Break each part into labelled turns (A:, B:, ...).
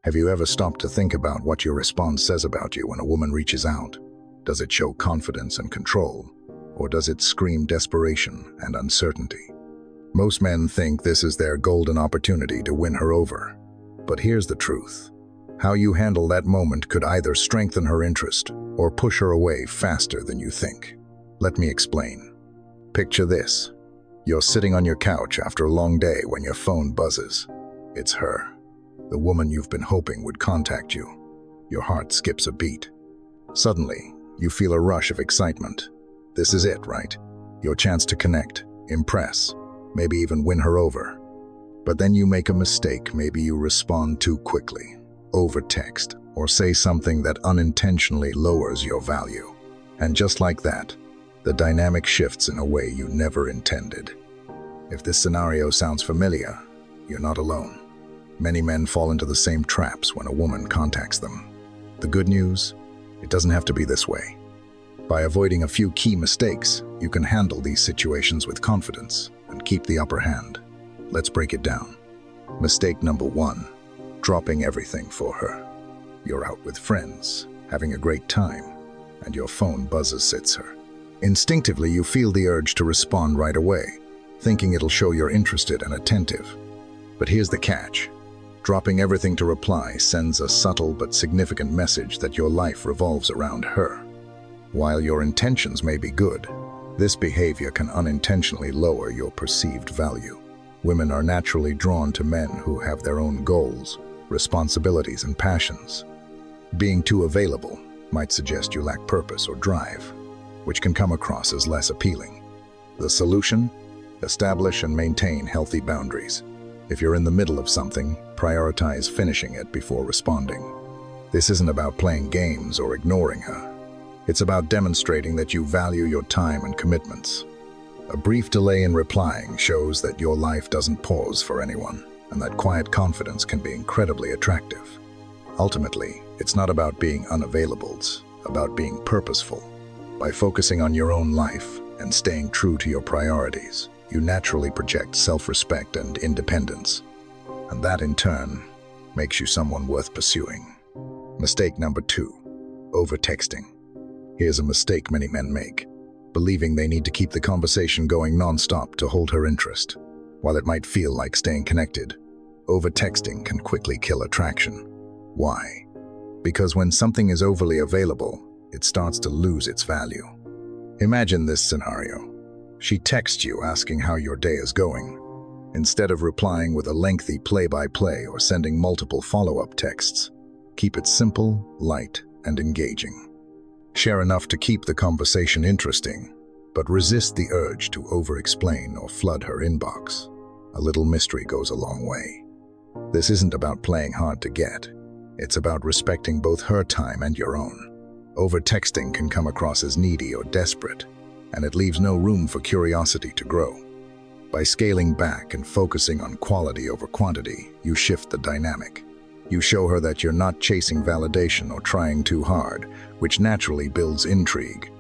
A: Have you ever stopped to think about what your response says about you when a woman reaches out? Does it show confidence and control, or does it scream desperation and uncertainty? Most men think this is their golden opportunity to win her over. But here's the truth. How you handle that moment could either strengthen her interest or push her away faster than you think. Let me explain. Picture this. You're sitting on your couch after a long day when your phone buzzes. It's her, the woman you've been hoping would contact you. Your heart skips a beat. Suddenly, you feel a rush of excitement. This is it, right? Your chance to connect, impress, maybe even win her over. But then you make a mistake. Maybe you respond too quickly, over-text, or say something that unintentionally lowers your value. And just like that, the dynamic shifts in a way you never intended. If this scenario sounds familiar, you're not alone. Many men fall into the same traps when a woman contacts them. The good news? It doesn't have to be this way. By avoiding a few key mistakes, you can handle these situations with confidence and keep the upper hand. Let's break it down. Mistake number 1, dropping everything for her. You're out with friends, having a great time, and your phone buzzes hits her. Instinctively, you feel the urge to respond right away, thinking it'll show you're interested and attentive. But here's the catch. Dropping everything to reply sends a subtle but significant message that your life revolves around her. While your intentions may be good, this behavior can unintentionally lower your perceived value. Women are naturally drawn to men who have their own goals, responsibilities, and passions. Being too available might suggest you lack purpose or drive, which can come across as less appealing. The solution? Establish and maintain healthy boundaries. If you're in the middle of something, prioritize finishing it before responding. This isn't about playing games or ignoring her. It's about demonstrating that you value your time and commitments. A brief delay in replying shows that your life doesn't pause for anyone, and that quiet confidence can be incredibly attractive. Ultimately, it's not about being unavailable, it's about being purposeful. By focusing on your own life and staying true to your priorities, you naturally project self-respect and independence. And that, in turn, makes you someone worth pursuing. Mistake number 2, over-texting. Here's a mistake many men make, believing they need to keep the conversation going non-stop to hold her interest. While it might feel like staying connected, over-texting can quickly kill attraction. Why? Because when something is overly available, it starts to lose its value. Imagine this scenario. She texts you asking how your day is going. Instead of replying with a lengthy play-by-play or sending multiple follow-up texts, keep it simple, light, and engaging. Share enough to keep the conversation interesting, but resist the urge to over-explain or flood her inbox. A little mystery goes a long way. This isn't about playing hard to get. It's about respecting both her time and your own. Over-texting can come across as needy or desperate, and it leaves no room for curiosity to grow. By scaling back and focusing on quality over quantity, you shift the dynamic. You show her that you're not chasing validation or trying too hard, which naturally builds intrigue.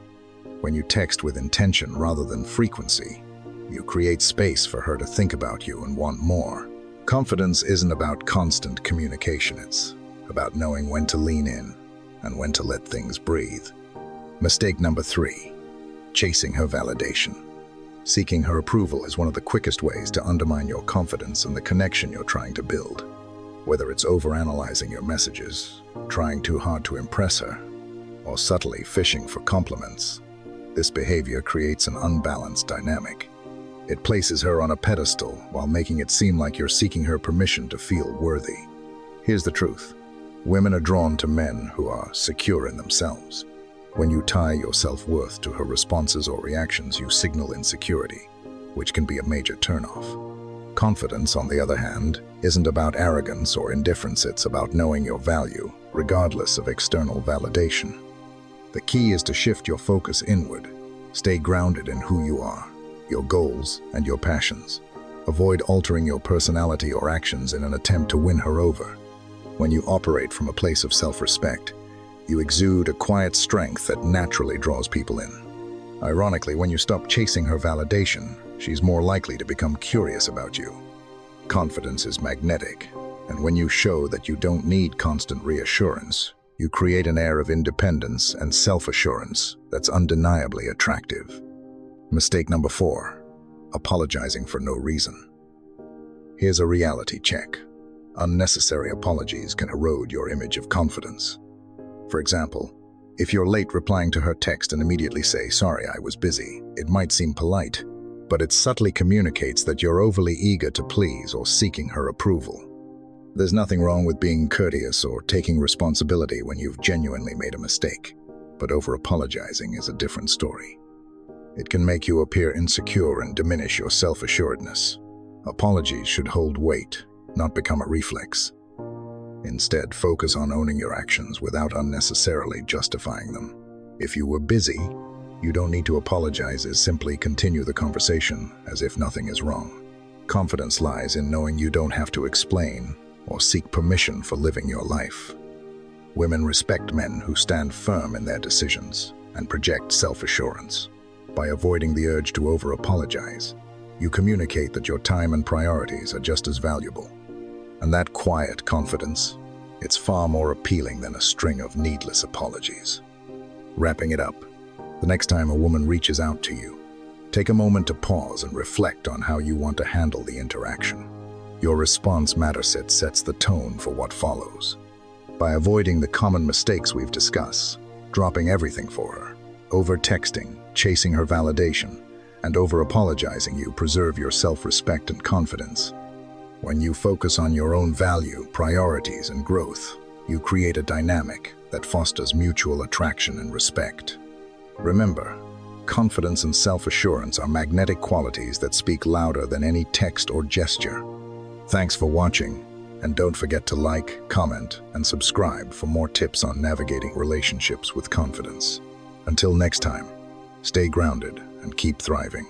A: When you text with intention rather than frequency, you create space for her to think about you and want more. Confidence isn't about constant communication, it's about knowing when to lean in and when to let things breathe. Mistake number 3, chasing her validation. Seeking her approval is one of the quickest ways to undermine your confidence and the connection you're trying to build. Whether it's overanalyzing your messages, trying too hard to impress her, or subtly fishing for compliments, this behavior creates an unbalanced dynamic. It places her on a pedestal while making it seem like you're seeking her permission to feel worthy. Here's the truth. Women are drawn to men who are secure in themselves. When you tie your self-worth to her responses or reactions, you signal insecurity, which can be a major turnoff. Confidence, on the other hand, isn't about arrogance or indifference. It's about knowing your value, regardless of external validation. The key is to shift your focus inward. Stay grounded in who you are, your goals, and your passions. Avoid altering your personality or actions in an attempt to win her over. When you operate from a place of self-respect, you exude a quiet strength that naturally draws people in. Ironically, when you stop chasing her validation, she's more likely to become curious about you. Confidence is magnetic. And when you show that you don't need constant reassurance, you create an air of independence and self-assurance that's undeniably attractive. Mistake number 4, apologizing for no reason. Here's a reality check. Unnecessary apologies can erode your image of confidence. For example, if you're late replying to her text and immediately say, "Sorry, I was busy," it might seem polite, but it subtly communicates that you're overly eager to please or seeking her approval. There's nothing wrong with being courteous or taking responsibility when you've genuinely made a mistake, but over-apologizing is a different story. It can make you appear insecure and diminish your self-assuredness. Apologies should hold weight, not become a reflex. Instead, focus on owning your actions without unnecessarily justifying them. If you were busy, you don't need to apologize, simply continue the conversation as if nothing is wrong. Confidence lies in knowing you don't have to explain or seek permission for living your life. Women respect men who stand firm in their decisions and project self-assurance. By avoiding the urge to over-apologize, you communicate that your time and priorities are just as valuable. And that quiet confidence, it's far more appealing than a string of needless apologies. Wrapping it up, the next time a woman reaches out to you, take a moment to pause and reflect on how you want to handle the interaction. Your response sets the tone for what follows. By avoiding the common mistakes we've discussed, dropping everything for her, over-texting, chasing her validation, and over-apologizing, you preserve your self-respect and confidence. When you focus on your own value, priorities, and growth, you create a dynamic that fosters mutual attraction and respect. Remember, confidence and self-assurance are magnetic qualities that speak louder than any text or gesture. Thanks for watching, and don't forget to like, comment, and subscribe for more tips on navigating relationships with confidence. Until next time, stay grounded and keep thriving.